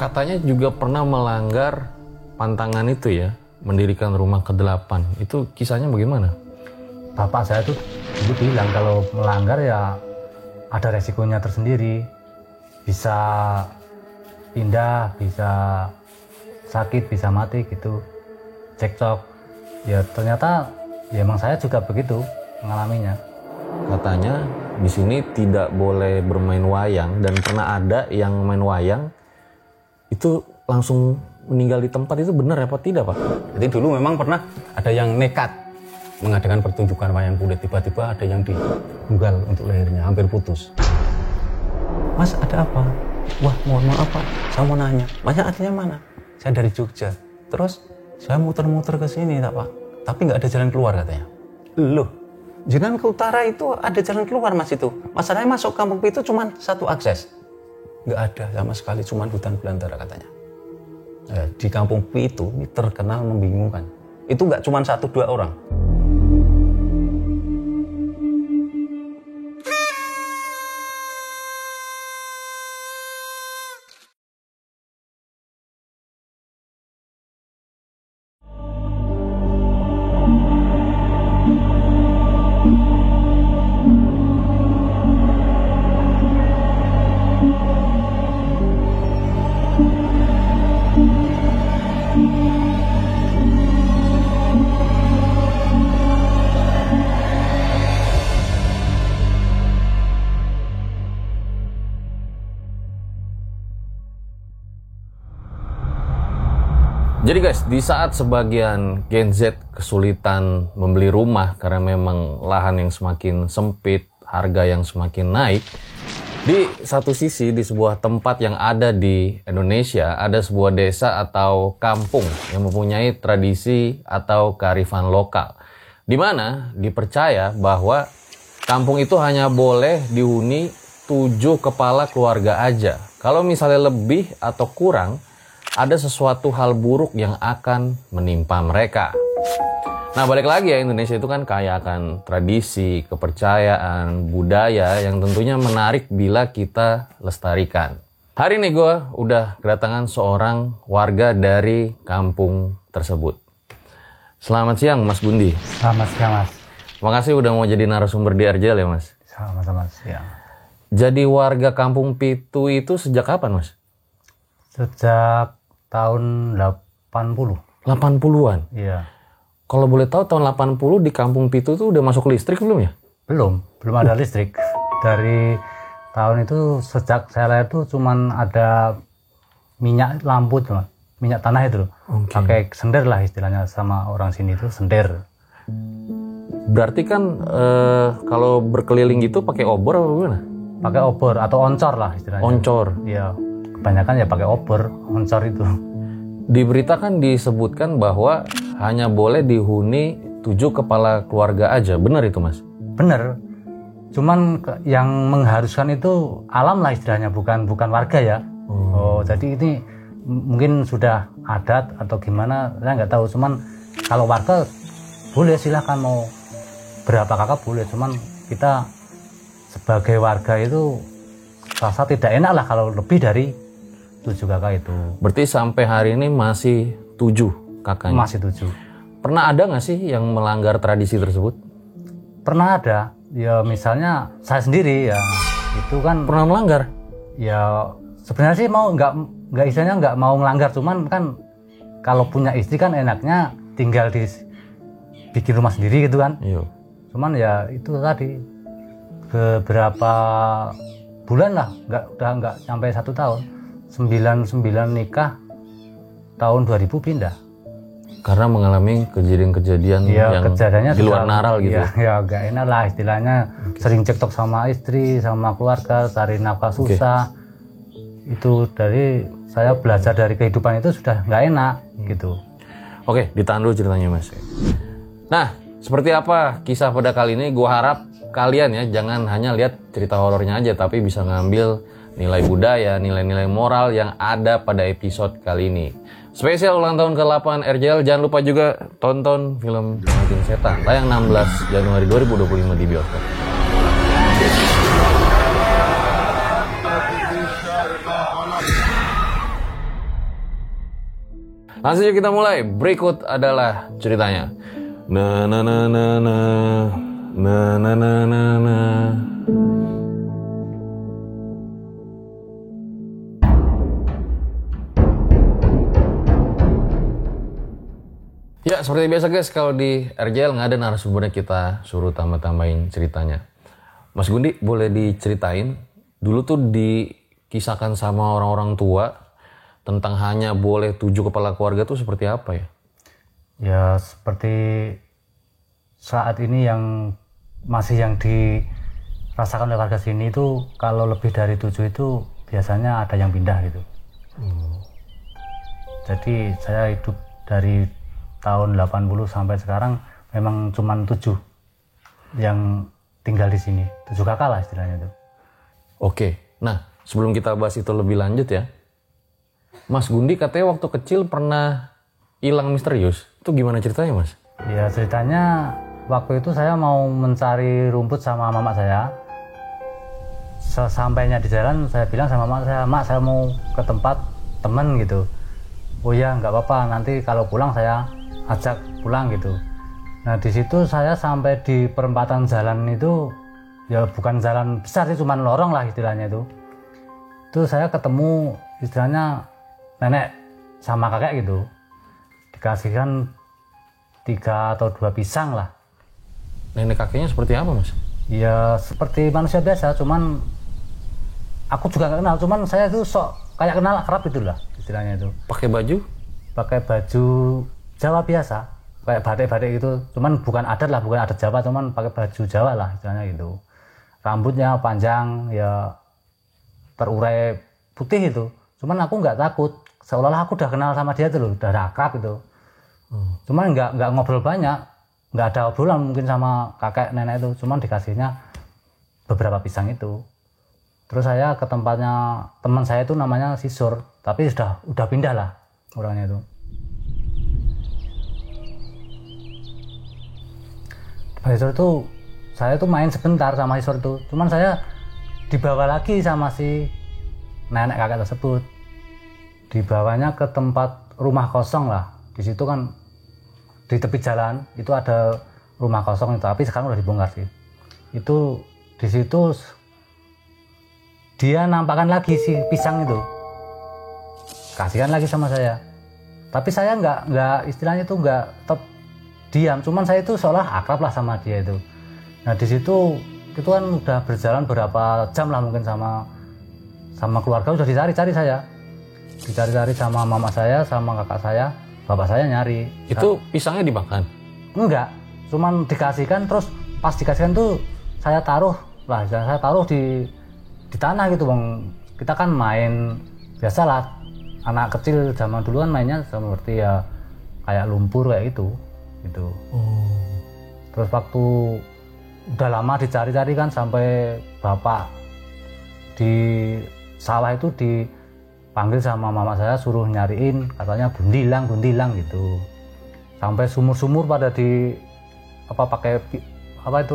katanya juga pernah melanggar pantangan itu ya, mendirikan rumah ke-8. Itu kisahnya bagaimana? Bapak saya tuh dulu bilang kalau melanggar ya ada resikonya tersendiri. Bisa pindah, bisa sakit, bisa mati gitu. Cekcok. Ya ternyata ya emang saya juga begitu mengalaminya. Katanya di sini tidak boleh bermain wayang, dan pernah ada yang main wayang itu langsung meninggal di tempat. Itu benar apa tidak, Pak? Jadi dulu memang pernah ada yang nekat mengadakan pertunjukan wayang kulit, tiba-tiba ada yang digunggal untuk lehernya, hampir putus. Mas, ada apa? Wah, mohon maaf Pak, saya mau nanya, Masnya aslinya mana? Saya dari Jogja. Terus saya muter-muter ke sini, Pak, tapi nggak ada jalan keluar katanya. Loh, jalan ke utara itu ada jalan keluar Mas itu. Masalahnya masuk Kampung Pitu cuma satu akses. Nggak ada sama sekali, cuma hutan belantara katanya. Di Kampung Pitu ini terkenal membingungkan. Itu nggak cuma 1-2 orang. Jadi guys, di saat sebagian Gen Z kesulitan membeli rumah karena memang lahan yang semakin sempit, harga yang semakin naik, di satu sisi di sebuah tempat yang ada di Indonesia, ada sebuah desa atau kampung yang mempunyai tradisi atau kearifan lokal, di mana dipercaya bahwa kampung itu hanya boleh dihuni 7 kepala keluarga aja. Kalau misalnya lebih atau kurang, ada sesuatu hal buruk yang akan menimpa mereka. Nah, balik lagi ya, Indonesia itu kan kaya akan tradisi, kepercayaan, budaya yang tentunya menarik bila kita lestarikan. Hari ini gue udah kedatangan seorang warga dari kampung tersebut. Selamat siang Mas Gundi. Selamat siang Mas. Makasih udah mau jadi narasumber di RJL ya Mas. Sama-sama siang. Jadi warga kampung Pitu itu sejak kapan Mas? Sejak tahun 80. 80-an? Iya. Kalau boleh tahu tahun 80 di kampung Pitu itu udah masuk listrik belum ya? Belum ada listrik. Dari tahun itu sejak saya lahir tuh cuman ada minyak lampu cuma, minyak tanah itu loh. Okay. Pakai sender lah istilahnya sama orang sini itu sender. Berarti kan kalau berkeliling gitu pakai obor apa gimana? Pakai obor atau oncor lah istilahnya. Oncor. Iya. Kebanyakan ya pakai obor, oncor itu. Di berita kan disebutkan bahwa hanya boleh dihuni 7 kepala keluarga aja. Benar itu Mas? Bener. Cuman yang mengharuskan itu alam lah istilahnya, bukan warga ya. Jadi ini mungkin sudah adat atau gimana, saya nggak tahu. Cuman kalau warga boleh, silahkan mau berapa kakak boleh. Cuman kita sebagai warga itu rasa tidak enak lah kalau lebih dari 7 kakak itu. Berarti sampai hari ini masih 7 kakaknya? Masih 7. Pernah ada nggak sih yang melanggar tradisi tersebut? Pernah ada. Ya misalnya saya sendiri ya, itu kan pernah melanggar. Ya sebenarnya sih mau nggak istilahnya nggak mau melanggar, cuman kan kalau punya istri kan enaknya tinggal di bikin rumah sendiri gitu kan. Iya. Cuman ya itu tadi beberapa bulan lah, nggak sampai 1 tahun. 99 nikah, tahun 2000 pindah. Karena mengalami kejadian-kejadian ya, yang di luar naral gitu. Ya gak enak lah istilahnya. Sering cekcok sama istri, sama keluarga, cari nafkah susah. Itu dari saya belajar dari kehidupan itu sudah nggak enak gitu. Oke, ditahan dulu ceritanya Mas. Nah, seperti apa kisah pada kali ini? Gua harap kalian ya jangan hanya lihat cerita horornya aja, tapi bisa ngambil nilai budaya, nilai-nilai moral yang ada pada episode kali ini. Spesial ulang tahun ke-8 RJL, jangan lupa juga tonton film Pengantin Setan, tayang 16 Januari 2025 di bioskop. Langsung aja kita mulai. Berikut adalah ceritanya. Na na na na na na na na na na. Ya, seperti biasa guys, kalau di RJL nggak ada narasumbernya, kita suruh tambah-tambahin ceritanya. Mas Gundi, boleh diceritain dulu tuh dikisahkan sama orang-orang tua tentang hanya boleh 7 kepala keluarga tuh seperti apa ya? Ya seperti saat ini yang masih yang dirasakan oleh warga sini itu, kalau lebih dari 7 itu biasanya ada yang pindah gitu. Jadi saya hidup dari tahun 80 sampai sekarang memang cuma 7 yang tinggal di sini. 7 kakak lah istilahnya itu. Oke, nah sebelum kita bahas itu lebih lanjut ya, Mas Gundi katanya waktu kecil pernah hilang misterius. Itu gimana ceritanya Mas? Ya ceritanya waktu itu saya mau mencari rumput sama mama saya. Sesampainya di jalan saya bilang sama mama saya, "Mak, saya mau ke tempat temen gitu." "Oh ya nggak apa-apa, nanti kalau pulang saya ajak pulang gitu." Nah di situ saya sampai di perempatan jalan itu, ya bukan jalan besar sih, cuman lorong lah istilahnya itu. Itu saya ketemu istilahnya nenek sama kakek gitu, dikasihkan 3 atau 2 pisang lah. Nenek kakeknya seperti apa Mas? Ya seperti manusia biasa, cuman aku juga nggak kenal, cuman saya tuh sok kayak kenal akrab itulah istilahnya itu. Pakai baju Jawa biasa, kayak batik-batik gitu, cuman bukan adat lah, bukan adat Jawa, cuman pakai baju Jawa lah istilahnya gitu. Rambutnya panjang, ya terurai putih itu, cuman aku nggak takut, seolah-olah aku udah kenal sama dia tuh loh, udah akrab gitu. Cuman nggak ngobrol banyak, nggak ada obrolan mungkin sama kakek nenek itu, cuman dikasihnya beberapa pisang itu. Terus saya ke tempatnya teman saya itu namanya Sisur, tapi udah pindah lah orangnya itu. Sisur itu saya tuh main sebentar sama Sisur itu, cuman saya dibawa lagi sama si nenek kakek tersebut. Dibawanya ke tempat rumah kosong lah. Di situ kan di tepi jalan itu ada rumah kosong itu, tapi sekarang udah dibongkar sih. Itu di situ dia nampakkan lagi si pisang itu, kasihkan lagi sama saya. Tapi saya nggak istilahnya itu nggak tetap diam, cuman saya itu seolah akrab lah sama dia itu. Nah di situ itu kan udah berjalan berapa jam lah mungkin sama keluarga, udah dicari-cari sama mama saya, sama kakak saya, bapak saya nyari. Itu pisangnya dimakan? Enggak, cuman dikasihkan, terus pas dikasihkan tuh saya taruh di tanah gitu bang. Kita kan main biasalah, anak kecil zaman dulu kan mainnya seperti ya kayak lumpur kayak gitu. Terus waktu udah lama dicari-cari kan, sampai bapak di sawah itu dipanggil sama mama saya, suruh nyariin, katanya gundilang gitu. Sampai sumur-sumur pada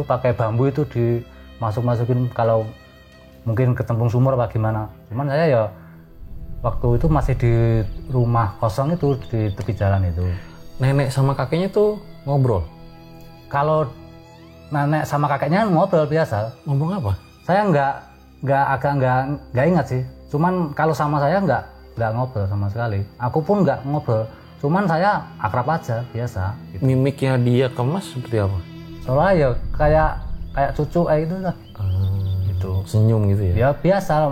pakai bambu itu dimasukin kalau mungkin ketempung sumur apa gimana. Cuman saya ya waktu itu masih di rumah kosong itu di tepi jalan itu. Nenek sama kakeknya tuh ngobrol? Kalau nenek sama kakeknya ngobrol biasa. Ngomong apa? Saya nggak ingat sih. Cuman kalau sama saya nggak ngobrol sama sekali. Aku pun nggak ngobrol. Cuman saya akrab aja biasa. Gitu. Mimiknya dia ke Mas seperti apa? Soalnya ya kayak cucu kayak gitu lah. Gitu. Senyum gitu ya? Ya biasa,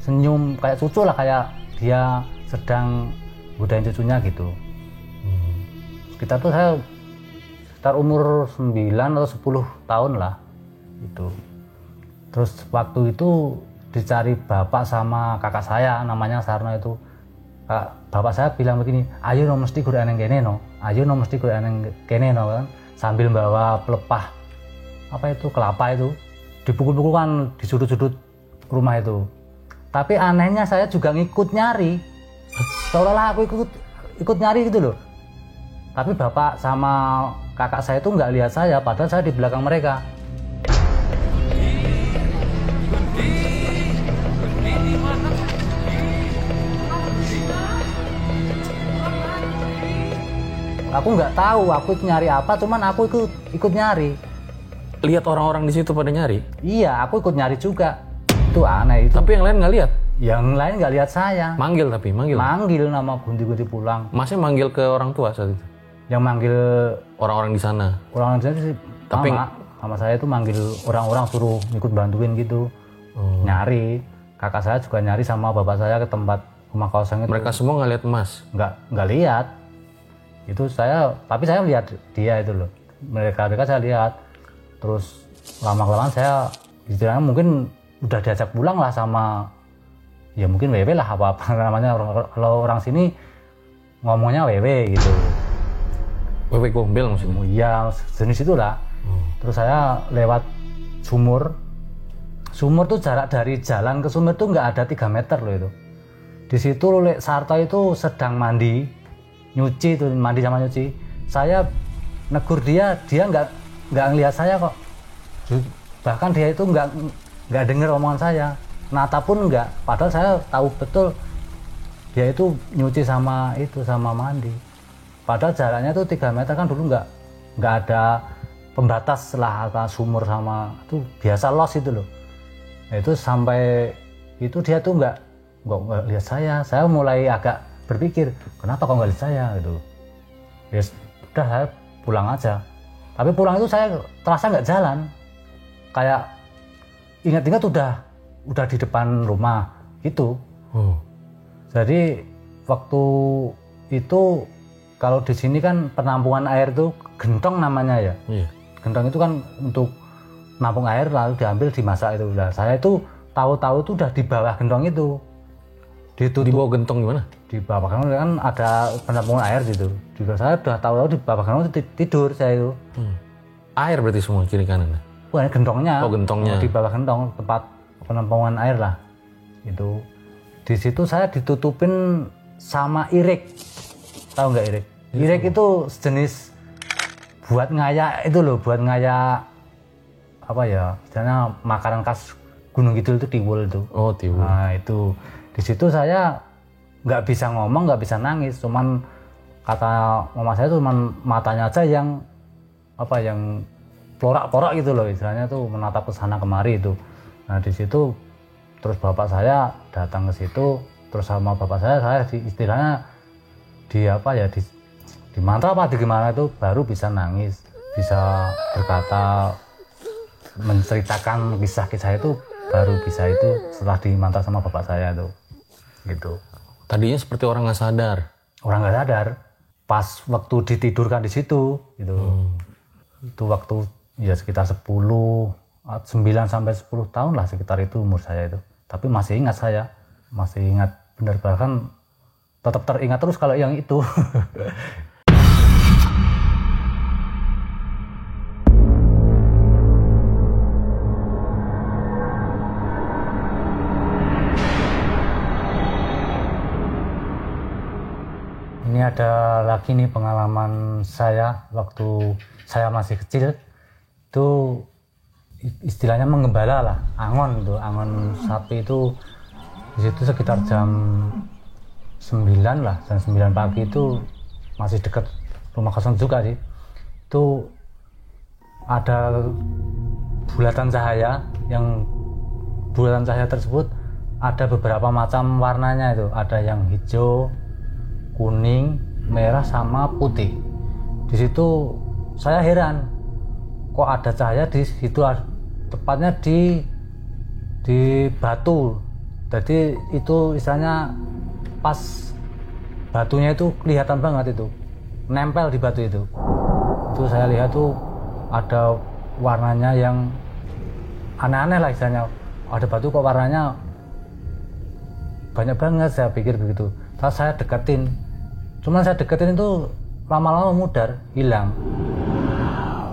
senyum kayak cucu lah, kayak dia sedang godain cucunya gitu. Kita tuh saya sekitar umur 9 atau 10 tahun lah gitu. Terus waktu itu dicari bapak sama kakak saya namanya Sarno itu. Bapak saya bilang begini, "Ayo no mesti kudu eneng kene no. Kan sambil bawa pelepah kelapa itu. Dipukul-pukul kan di sudut-sudut rumah itu. Tapi anehnya saya juga ngikut nyari. Seolah-olah aku ikut nyari gitu loh. Tapi bapak sama kakak saya itu nggak lihat saya, padahal saya di belakang mereka. aku nggak tahu aku nyari apa, cuman aku ikut nyari. Lihat orang-orang di situ pada nyari? Iya, aku ikut nyari juga. Itu aneh itu. Tapi yang lain nggak lihat? Yang lain nggak lihat saya. Manggil tapi, Manggil nama Gunti-Gunti pulang. Masnya manggil ke orang tua saat itu? Yang manggil Orang-orang di sana? orang di sana sih Tapi sama saya itu manggil orang-orang suruh ikut bantuin gitu. Nyari. Kakak saya juga nyari sama bapak saya ke tempat rumah kosong itu. Mereka semua nggak lihat Mas? Nggak lihat. Itu tapi saya lihat dia itu loh. Mereka saya lihat. Terus lama-kelamaan saya istilahnya mungkin udah diajak pulang lah sama ya mungkin WW lah apa namanya, kalau orang sini ngomongnya WW gitu. WW gombel maksudnya? Iya, jenis itulah. Terus saya lewat sumur. Sumur tuh jarak dari jalan ke sumur tuh nggak ada 3 meter loh itu. Di situ Lek Sarto itu sedang mandi, nyuci tuh, mandi sama nyuci. Saya negur dia nggak ngelihat saya kok. Bahkan dia itu nggak dengar omongan saya. Nata pun enggak, padahal saya tahu betul dia itu nyuci sama mandi. Padahal jaraknya itu 3 meter kan, dulu nggak ada pembatas lah antara sumur sama itu, biasa los itu loh. Nah, itu sampai itu dia tuh nggak lihat saya mulai agak berpikir kenapa kok nggak lihat saya gitu. Ya udah, saya pulang aja. Tapi pulang itu saya terasa nggak jalan, kayak ingat-ingat udah di depan rumah gitu. Jadi waktu itu kalau di sini kan penampungan air tuh gentong namanya ya. Iya. Gentong itu kan untuk nampung air lalu diambil dimasak itu. Nah, saya itu tahu-tahu tuh udah di bawah gentong itu. Di bawah gentong gimana? Di bawah gentong kan ada penampungan air gitu. Juga saya udah tahu-tahu di bawah gentong tidur saya itu. Air berarti semua kiri kanan? Wah, gentongnya. Oh, gentongnya. Di bawah gentong tempat penampungan air lah. Itu di situ saya ditutupin sama irik. Tahu nggak irik? Irik itu sejenis buat ngayak itu loh, buat ngayak apa ya? Istilahnya makanan khas Gunung Kidul itu tiwul itu. Oh, tiwul. Nah, itu di situ saya nggak bisa ngomong, nggak bisa nangis, cuman kata mama saya tuh cuman matanya aja yang porak-porak gitu loh, istilahnya tuh menatap ke sana kemari itu. Nah, di situ terus bapak saya datang ke situ, terus sama bapak saya istilahnya di mantra apa di gimana itu baru bisa nangis, bisa berkata, menceritakan kisah-kisah itu baru bisa itu setelah dimantra sama bapak saya tuh gitu. Tadinya seperti orang nggak sadar. Orang nggak sadar pas waktu ditidurkan di situ gitu. Itu waktu ya sekitar 9 sampai 10 tahun lah sekitar itu umur saya itu. Tapi masih ingat saya, masih ingat benar, bahkan tetap teringat terus kalau yang itu. Ini ada lagi nih pengalaman saya waktu saya masih kecil. Itu istilahnya menggembala lah, angon sapi itu di situ sekitar jam 9 lah, jam 9 pagi itu masih dekat rumah kosong juga sih. Itu ada bulatan cahaya, yang bulatan cahaya tersebut ada beberapa macam warnanya itu, ada yang hijau, kuning, merah sama putih. Di situ saya heran, kok ada cahaya di situ, tepatnya di batu. Jadi itu istilahnya pas batunya itu kelihatan banget, itu nempel di batu itu. Itu saya lihat tuh ada warnanya yang aneh-aneh lah istilahnya. Ada batu kok warnanya banyak banget, saya pikir begitu. Terus saya deketin, cuman saya deketin itu lama-lama mudar, hilang.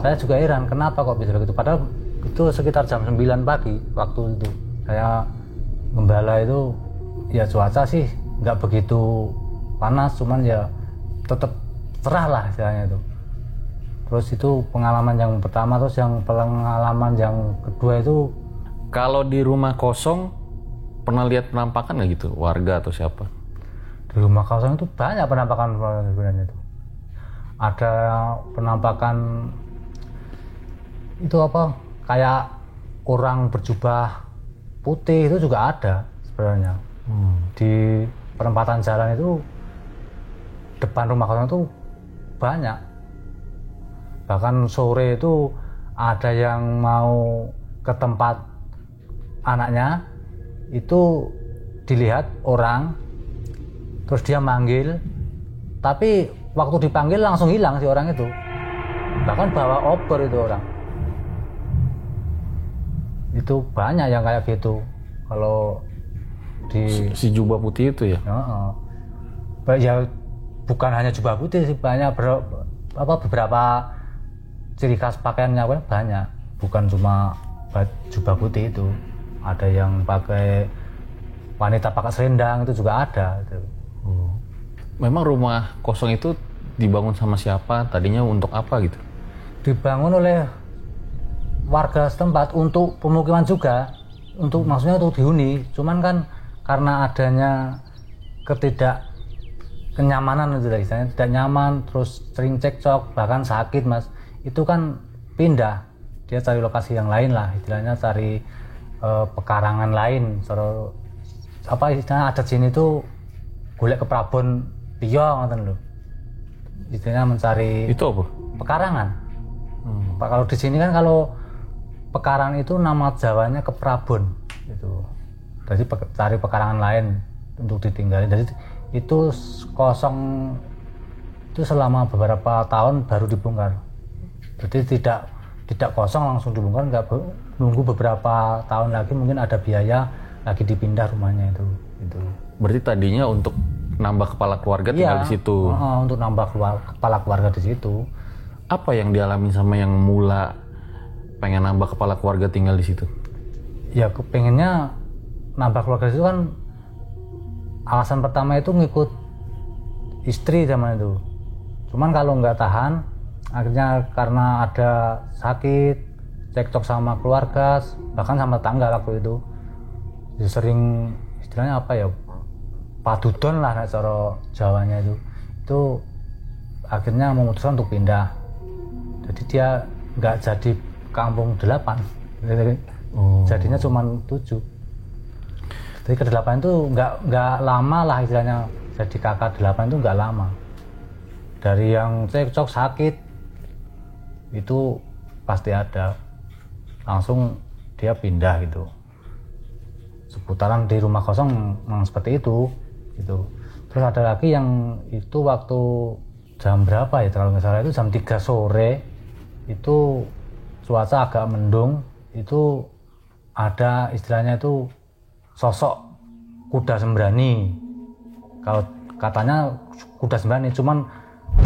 Saya juga heran kenapa kok bisa begitu, padahal itu sekitar jam 9 pagi waktu itu saya gembala itu. Ya cuaca sih nggak begitu panas, cuman ya tetap cerah lah istilahnya itu. Terus itu pengalaman yang pertama. Terus yang pengalaman yang kedua itu, kalau di rumah kosong pernah lihat penampakan nggak gitu, warga atau siapa? Di rumah kosong itu banyak penampakan sebenarnya itu. ada penampakan itu apa kayak orang berjubah putih itu juga ada sebenarnya. Di perempatan jalan itu depan rumah kosong itu banyak. Bahkan sore itu ada yang mau ke tempat anaknya itu dilihat orang terus dia manggil, tapi waktu dipanggil langsung hilang si orang itu, bahkan bawa obor itu orang. Itu banyak yang kayak gitu kalau di si jubah putih itu ya. Ya bukan hanya jubah putih sih, banyak beberapa ciri khas pakaiannya banyak, bukan cuma jubah putih itu, ada yang pakai, wanita pakai selendang itu juga ada itu. Memang rumah kosong itu dibangun sama siapa, tadinya untuk apa gitu? Dibangun oleh warga setempat untuk pemukiman juga, untuk maksudnya untuk dihuni, cuman kan karena adanya kenyamanan itu istilahnya, tidak nyaman, terus sering cekcok, bahkan sakit mas, itu kan pindah, dia cari lokasi yang lain lah, istilahnya cari pekarangan lain, apa istilahnya adat sini tuh golek ke Prabon piyo ngoten lho, istilahnya mencari itu apa? Pekarangan. Kalau di sini kan kalau pekarangan itu nama Jawanya ke Prabon itu. Jadi cari pekarangan lain untuk ditinggali. Jadi itu kosong itu selama beberapa tahun baru dibongkar. Jadi tidak kosong langsung dibongkar, nggak nunggu beberapa tahun lagi, mungkin ada biaya lagi dipindah rumahnya itu. Berarti tadinya untuk nambah kepala keluarga tinggal di situ. Untuk nambah kepala keluarga di situ. Apa yang dialami sama yang mula pengen nambah kepala keluarga tinggal di situ? Ya kepengennya nambah keluarga itu kan, alasan pertama itu ngikut istri zaman itu. Cuman kalau nggak tahan, akhirnya karena ada sakit, cekcok sama keluarga, bahkan sama tetangga waktu itu, ya sering istilahnya apa ya, padudon lah cara Jawanya itu akhirnya memutuskan untuk pindah. Jadi dia nggak jadi kampung 8, jadinya cuma 7. Jadi ke-8 itu nggak lama lah istilahnya, jadi kakak 8 itu nggak lama. Dari yang cekcok sakit itu pasti ada, langsung dia pindah gitu. Seputaran di rumah kosong memang seperti itu gitu. Terus ada lagi yang itu waktu jam berapa ya, kalau nggak salah itu jam 3 sore itu cuaca agak mendung, itu ada istilahnya itu sosok kuda sembrani. Kalau katanya kuda sembrani, cuman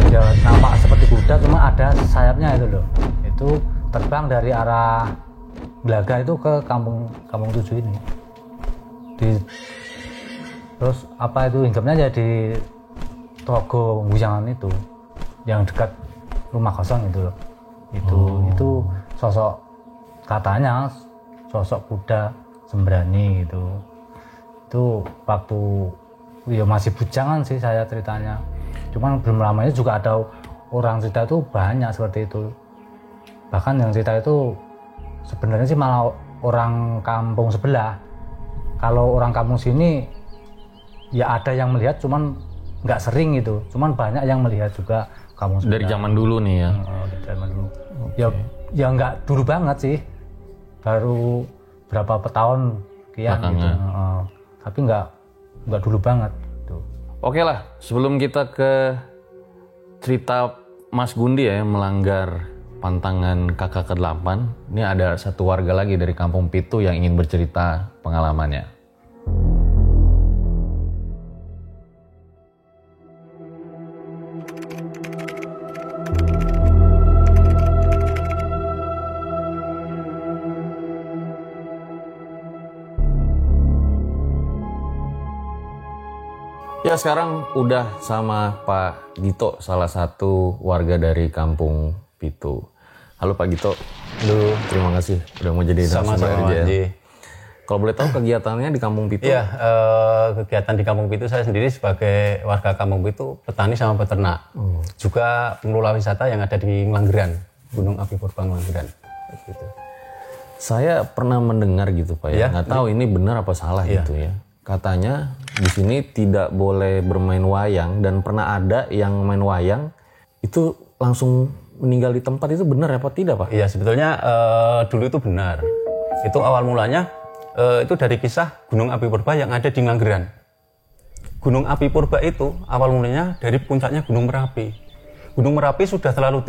ya nampak seperti kuda, cuma ada sayapnya itu loh. Itu terbang dari arah Glaga itu ke kampung 7 ini. Terus apa itu hinggapnya ya di Togo Bujangan itu, yang dekat rumah kosong itu loh. Itu sosok, katanya sosok kuda sembrani gitu. Itu waktu ya masih bujangan sih saya ceritanya. Cuman belum lamanya juga ada orang cerita itu banyak seperti itu. Bahkan yang cerita itu sebenarnya sih malah orang kampung sebelah. Kalau orang kampung sini ya ada yang melihat, cuman nggak sering gitu. Cuman banyak yang melihat juga kampung sebelah. Dari zaman dulu nih ya. Dari zaman dulu. Okay. Ya nggak dulu banget sih. Baru berapa tahun kian gitu. Tapi nggak dulu banget tuh. Oke lah, sebelum kita ke cerita Mas Gundi ya yang melanggar pantangan kakak ke-8, ini ada satu warga lagi dari Kampung Pitu yang ingin bercerita pengalamannya. Ya sekarang udah sama Pak Gito, salah satu warga dari Kampung Pitu. Halo Pak Gito. Halo. Terima kasih udah mau jadi narasumber aja. Kalau boleh tahu kegiatannya di Kampung Pitu? Iya, kegiatan di Kampung Pitu saya sendiri sebagai warga Kampung Pitu, petani sama peternak. Juga pengelola wisata yang ada di Ngelanggeran, Gunung Api Purba Ngelanggeran. Gitu. Saya pernah mendengar gitu Pak ya, nggak tahu ini benar apa salah gitu ya. Katanya di sini tidak boleh bermain wayang dan pernah ada yang main wayang itu langsung meninggal di tempat, itu benar apa tidak Pak? Iya, sebetulnya dulu itu benar. Itu awal mulanya itu dari kisah Gunung Api Purba yang ada di Ngelanggeran. Gunung Api Purba itu awal mulanya dari puncaknya Gunung Merapi. Gunung Merapi sudah terlalu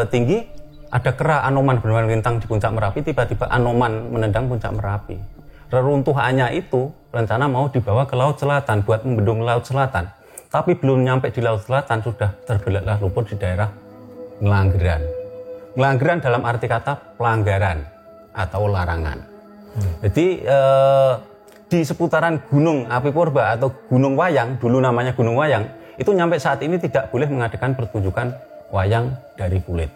tinggi. Ada kera Anoman bermelintang di puncak Merapi, tiba-tiba Anoman menendang puncak Merapi. Reruntuhannya itu rencana mau dibawa ke Laut Selatan buat membendung Laut Selatan. Tapi belum nyampe di Laut Selatan sudah terbelalak lumpur di daerah Ngelanggeran. Ngelanggeran dalam arti kata pelanggaran atau larangan. Jadi di seputaran Gunung Api Purba atau Gunung Wayang, dulu namanya Gunung Wayang, itu nyampe saat ini tidak boleh mengadakan pertunjukan wayang dari kulit.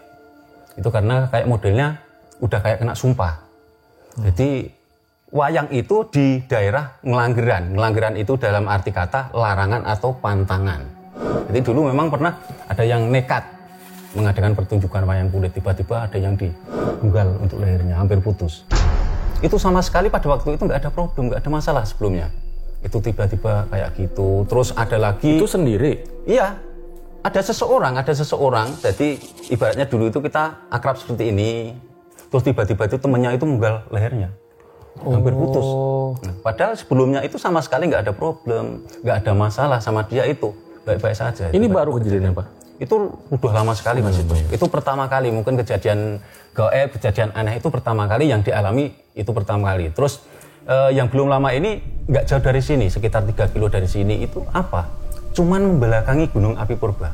Itu karena kayak modelnya udah kayak kena sumpah. Jadi wayang itu di daerah Ngelanggeran. Ngelanggeran itu dalam arti kata larangan atau pantangan. Jadi dulu memang pernah ada yang nekat mengadakan pertunjukan wayang kulit. Tiba-tiba ada yang digunggal untuk lehernya, hampir putus. Itu sama sekali pada waktu itu nggak ada problem, nggak ada masalah sebelumnya. Itu tiba-tiba kayak gitu. Terus ada lagi. Itu sendiri? Iya. Ada seseorang, jadi ibaratnya dulu itu kita akrab seperti ini, terus tiba-tiba itu temennya itu menggal lehernya, hampir putus. Nah, padahal sebelumnya itu sama sekali nggak ada problem, nggak ada masalah sama dia itu, baik-baik saja. Ini baru kejadiannya Pak? Itu udah lama sekali Mas itu. Itu pertama kali, mungkin kejadian gaib, kejadian aneh itu pertama kali yang dialami, itu pertama kali. Terus yang belum lama ini nggak jauh dari sini, sekitar 3 kilo dari sini itu apa? Cuman membelakangi Gunung Api Purba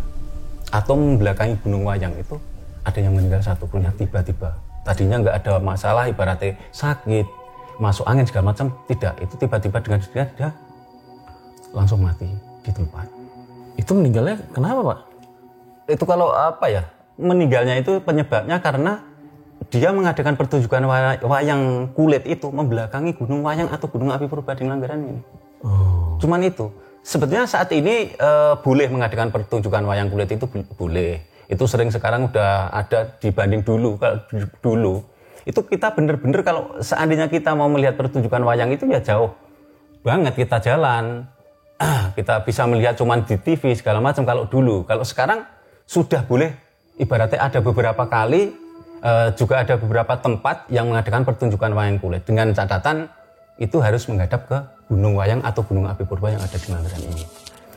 atau membelakangi Gunung Wayang itu ada yang meninggal satu punya tiba-tiba. Tadinya nggak ada masalah, ibaratnya sakit, masuk angin segala macam, tidak. Itu tiba-tiba dengan sendirinya dia langsung mati di tempat. Itu meninggalnya kenapa Pak? Itu kalau apa ya, meninggalnya itu penyebabnya karena dia mengadakan pertunjukan wayang kulit itu membelakangi Gunung Wayang atau Gunung Api Purba di Ngelanggeran ini. Cuman itu. Sebetulnya saat ini boleh mengadakan pertunjukan wayang kulit itu boleh. Itu sering sekarang udah ada dibanding dulu. Kalau dulu itu kita bener-bener kalau seandainya kita mau melihat pertunjukan wayang itu ya jauh banget kita jalan. Kita bisa melihat cuman di TV segala macam kalau dulu. Kalau sekarang sudah boleh, ibaratnya ada beberapa kali juga ada beberapa tempat yang mengadakan pertunjukan wayang kulit dengan catatan itu harus menghadap ke Gunung Wayang atau Gunung Api Purba yang ada di Ngelanggeran ini.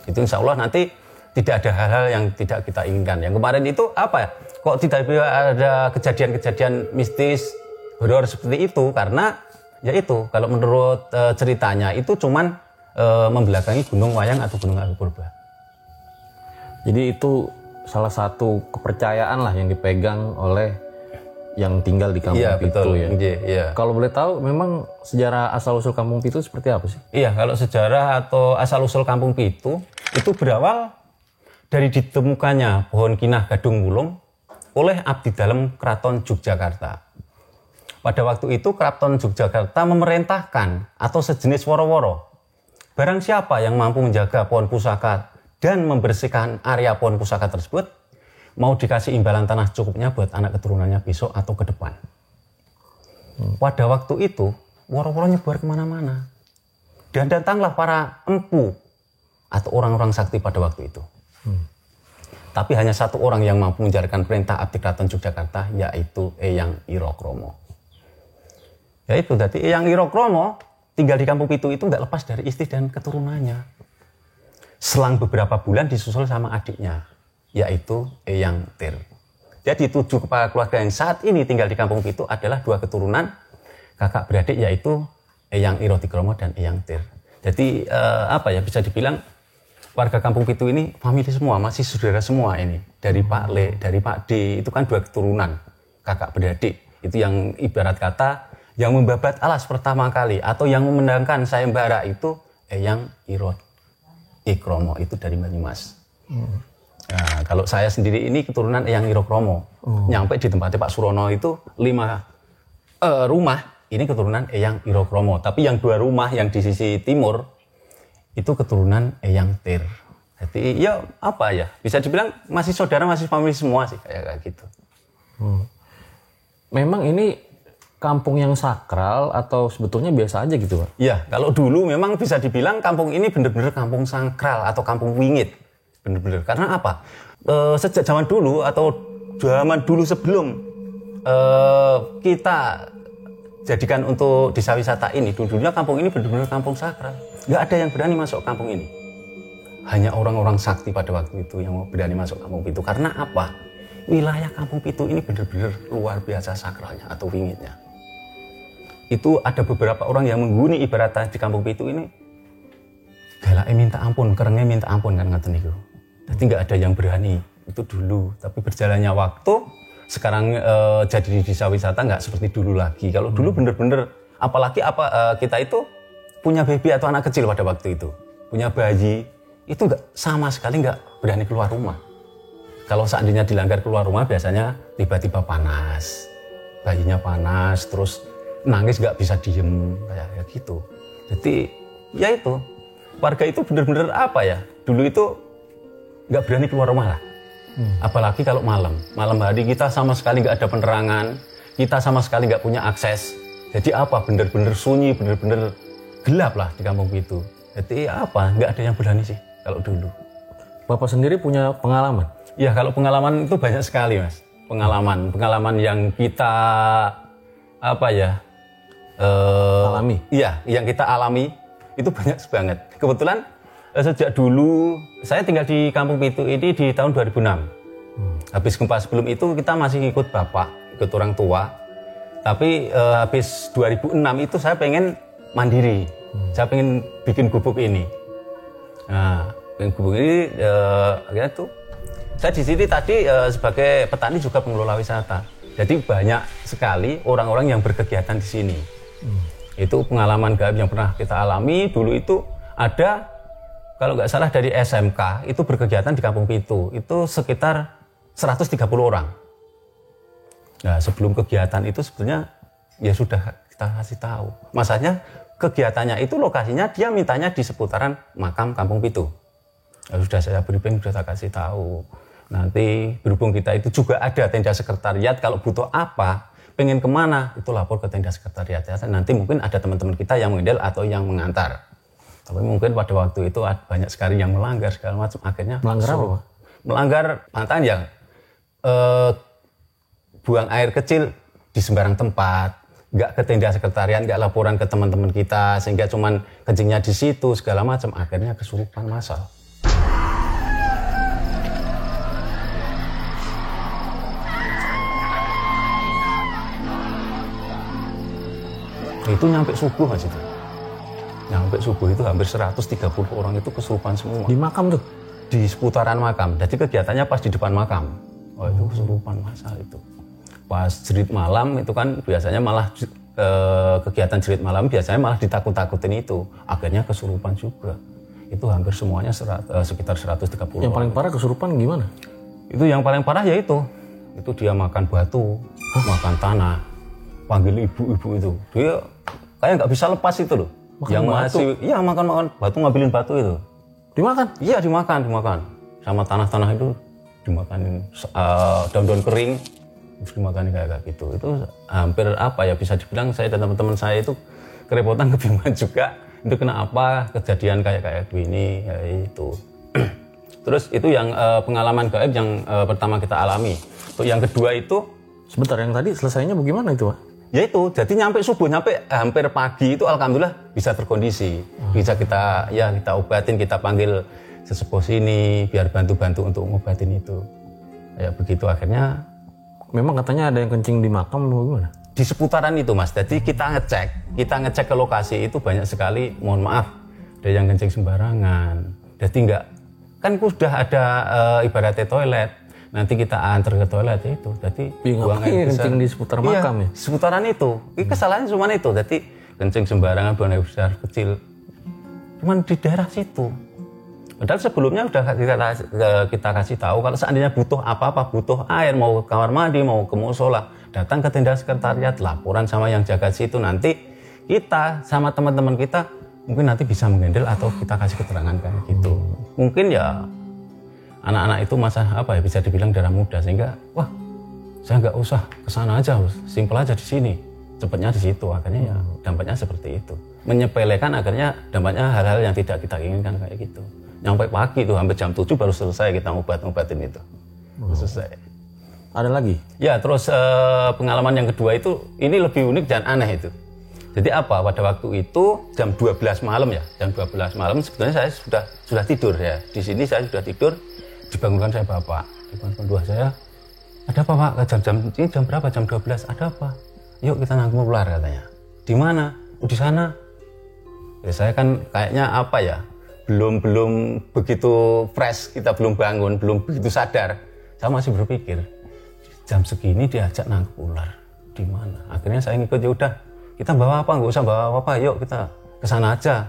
Itu insya Allah nanti tidak ada hal-hal yang tidak kita inginkan. Yang kemarin itu apa ya? Kok tidak ada kejadian-kejadian mistis, horor seperti itu? Karena ya itu, kalau menurut ceritanya itu cuman membelakangi Gunung Wayang atau Gunung Api Purba. Jadi itu salah satu kepercayaan lah yang dipegang oleh yang tinggal di Kampung Pitu betul. ya. Iya. Kalau boleh tahu memang sejarah asal-usul Kampung Pitu seperti apa sih? Iya, kalau sejarah atau asal-usul Kampung Pitu itu berawal dari ditemukannya pohon kinah gadung wulung oleh abdi dalam Keraton Yogyakarta. Pada waktu itu Keraton Yogyakarta memerintahkan atau sejenis woro-woro. Barang siapa yang mampu menjaga pohon pusaka dan membersihkan area pohon pusaka tersebut, mau dikasih imbalan tanah cukupnya buat anak keturunannya besok atau ke depan. Pada waktu itu, woro-woro nyebar kemana-mana. Dan datanglah para empu atau orang-orang sakti pada waktu itu. Tapi hanya satu orang yang mampu menjalankan perintah abdi Keraton Yogyakarta, yaitu Eyang Irokromo. Yaitu jadi Eyang Irokromo tinggal di Kampung Pitu itu nggak lepas dari istri dan keturunannya. Selang beberapa bulan disusul sama adiknya, yaitu Eyang Tir. Jadi 7 kepala keluarga yang saat ini tinggal di Kampung Pitu adalah 2 keturunan kakak beradik, yaitu Eyang Irotikromo dan Eyang Tir. Jadi bisa dibilang warga Kampung Pitu ini famili semua, masih saudara semua ini. Dari Pak Le, dari Pak D, itu kan 2 keturunan kakak beradik. Itu yang ibarat kata yang membabat alas pertama kali atau yang memendangkan sayembara itu Eyang Irotikromo, itu dari Banyumas. Nah, kalau saya sendiri ini keturunan Eyang Irokromo. Nyampe di tempatnya Pak Surono itu 5 rumah ini keturunan Eyang Irokromo. Tapi yang 2 rumah yang di sisi timur itu keturunan Eyang Tir. Jadi ya apa ya, bisa dibilang masih saudara, masih family semua sih kayak gitu. Memang ini kampung yang sakral atau sebetulnya biasa aja gitu Pak? Iya, kalau dulu memang bisa dibilang kampung ini benar-benar kampung sakral atau kampung wingit. Benar-benar. Karena apa? Sejak zaman dulu atau zaman dulu sebelum kita jadikan untuk desa wisata ini, dulunya kampung ini benar-benar kampung sakral. Nggak ada yang berani masuk kampung ini. Hanya orang-orang sakti pada waktu itu yang berani masuk kampung Pitu. Karena apa? Wilayah kampung Pitu ini benar-benar luar biasa sakralnya atau wingitnya. Itu ada beberapa orang yang menghuni ibaratnya di kampung Pitu ini. Galaknya minta ampun, kerengnya minta ampun kan ngaten niku. Jadi nggak ada yang berani. Itu dulu. Tapi berjalannya waktu, sekarang jadi di desa wisata nggak seperti dulu lagi. Kalau dulu benar-benar, apalagi kita itu punya baby atau anak kecil pada waktu itu, punya bayi, itu nggak sama sekali nggak berani keluar rumah. Kalau seandainya dilanggar keluar rumah, biasanya tiba-tiba panas, bayinya panas, terus nangis nggak bisa diem kayak gitu. Jadi ya itu, warga itu benar-benar apa ya? Dulu itu nggak berani keluar rumah lah. Apalagi kalau malam hari kita sama sekali nggak ada penerangan, kita sama sekali nggak punya akses. Jadi apa? Bener-bener sunyi, bener-bener gelap lah di kampung itu. Jadi apa? Nggak ada yang berani sih kalau dulu. Bapak sendiri punya pengalaman? Ya kalau pengalaman itu banyak sekali Mas. Pengalaman yang kita apa ya? Alami? Iya, yang kita alami itu banyak banget. Kebetulan sejak dulu saya tinggal di kampung Pitu ini di tahun 2006. Habis gempa sebelum itu kita masih ikut bapak, ikut orang tua. Tapi habis 2006 itu saya pengen mandiri. Saya pengen bikin gubuk ini. Nah, bikin gubuk ini akhirnya tuh saya di sini tadi sebagai petani juga pengelola wisata. Jadi banyak sekali orang-orang yang berkegiatan di sini. Itu pengalaman gaib yang pernah kita alami. Dulu itu ada, kalau nggak salah dari SMK, itu berkegiatan di Kampung Pitu. Itu sekitar 130 orang. Nah, sebelum kegiatan itu sebenarnya ya sudah kita kasih tahu. Masanya kegiatannya itu lokasinya dia mintanya di seputaran makam Kampung Pitu. Ya, sudah saya briefing, sudah saya kasih tahu. Nanti berhubung kita itu juga ada tenda sekretariat, kalau butuh apa, pengen kemana, itu lapor ke tenda sekretariat. Nanti mungkin ada teman-teman kita yang mengendal atau yang mengantar. Tapi mungkin pada waktu itu banyak sekali yang melanggar segala macam. Akhirnya melanggar apa? Melanggar pantangan yang buang air kecil di sembarang tempat, nggak ke tenda sekretariat, nggak laporan ke teman-teman kita, sehingga cuman kencingnya di situ segala macam. Akhirnya kesurupan massal. Itu nyampe subuh Mas itu. Nyampe subuh itu hampir 130 orang itu kesurupan semua. Di makam tuh? Di seputaran makam. Jadi kegiatannya pas di depan makam. Oh itu kesurupan massal itu. Pas jerit malam itu kan biasanya malah kegiatan jerit malam biasanya malah ditakut-takutin itu. Akhirnya kesurupan juga. Itu hampir semuanya sekitar 130 Yang paling parah kesurupan gimana? Itu yang paling parah ya itu. Itu dia makan batu, makan tanah. Panggil ibu-ibu itu. Dia kayak nggak bisa lepas itu loh. Makan yang batu? masih, iya makan batu, ngambilin batu itu. Dimakan? Iya dimakan. Sama tanah-tanah itu dimakanin daun-daun kering, terus dimakanin kayak gitu. Itu hampir apa ya bisa dibilang saya dan teman-teman saya itu kerepotan, kebingungan juga. Itu kenapa kejadian kayak gini, ya itu. Terus itu yang pengalaman gaib yang pertama kita alami. Untuk yang kedua itu, sebentar, yang tadi selesainya bagaimana itu Pak? ya itu, jadi nyampe subuh, nyampe hampir pagi itu alhamdulillah bisa terkondisi. Bisa kita obatin, kita panggil sesepuh sini biar bantu-bantu untuk ngobatin itu. Ya begitu akhirnya. Memang katanya ada yang kencing di makam atau gimana? Di seputaran itu Mas, jadi kita ngecek ke lokasi itu banyak sekali, mohon maaf, ada yang kencing sembarangan. Jadi enggak, kan sudah ada ibaratnya toilet. Nanti kita antar ke toilet itu, jadi buang air kencing di seputar makam ya? Seputaran itu, kesalahannya cuma itu, jadi kencing sembarangan, buang air besar, kecil, cuman di daerah situ. Padahal sebelumnya udah kita kasih tahu kalau seandainya butuh apa-apa, butuh air, mau ke kamar mandi, mau ke musola, datang ke tenda sekretariat, laporan sama yang jaga situ, nanti kita sama teman-teman kita mungkin nanti bisa menghandle atau kita kasih keterangan kayak gitu. Mungkin ya anak-anak itu masa apa ya, bisa dibilang darah muda, sehingga wah saya nggak usah kesana aja, simpel aja di sini, cepatnya di situ. Akhirnya ya dampaknya seperti itu, menyepelekan, akhirnya dampaknya hal-hal yang tidak kita inginkan kayak gitu. Nyampe pagi tuh, hampir jam 7 baru selesai kita ngobatin itu. Selesai. Ada lagi? Ya, terus pengalaman yang kedua itu, ini lebih unik dan aneh itu. Jadi apa, pada waktu itu jam 12 malam ya, jam 12 malam sebetulnya saya sudah tidur ya. Di sini saya sudah tidur, dibangunkan saya bapak. Dibangunkan dua saya, ada apa pak? Ini jam berapa? Jam 12. Ada apa? Yuk kita nangkep ular katanya. Di mana? Di sana. Ya, saya kan kayaknya apa ya, belum begitu fresh, kita belum bangun, belum begitu sadar. Saya masih berpikir, jam segini diajak nangkep ular. Di mana? Akhirnya saya ngikut, ya udah. Kita bawa apa? Nggak usah bawa apa-apa, yuk kita ke sana aja.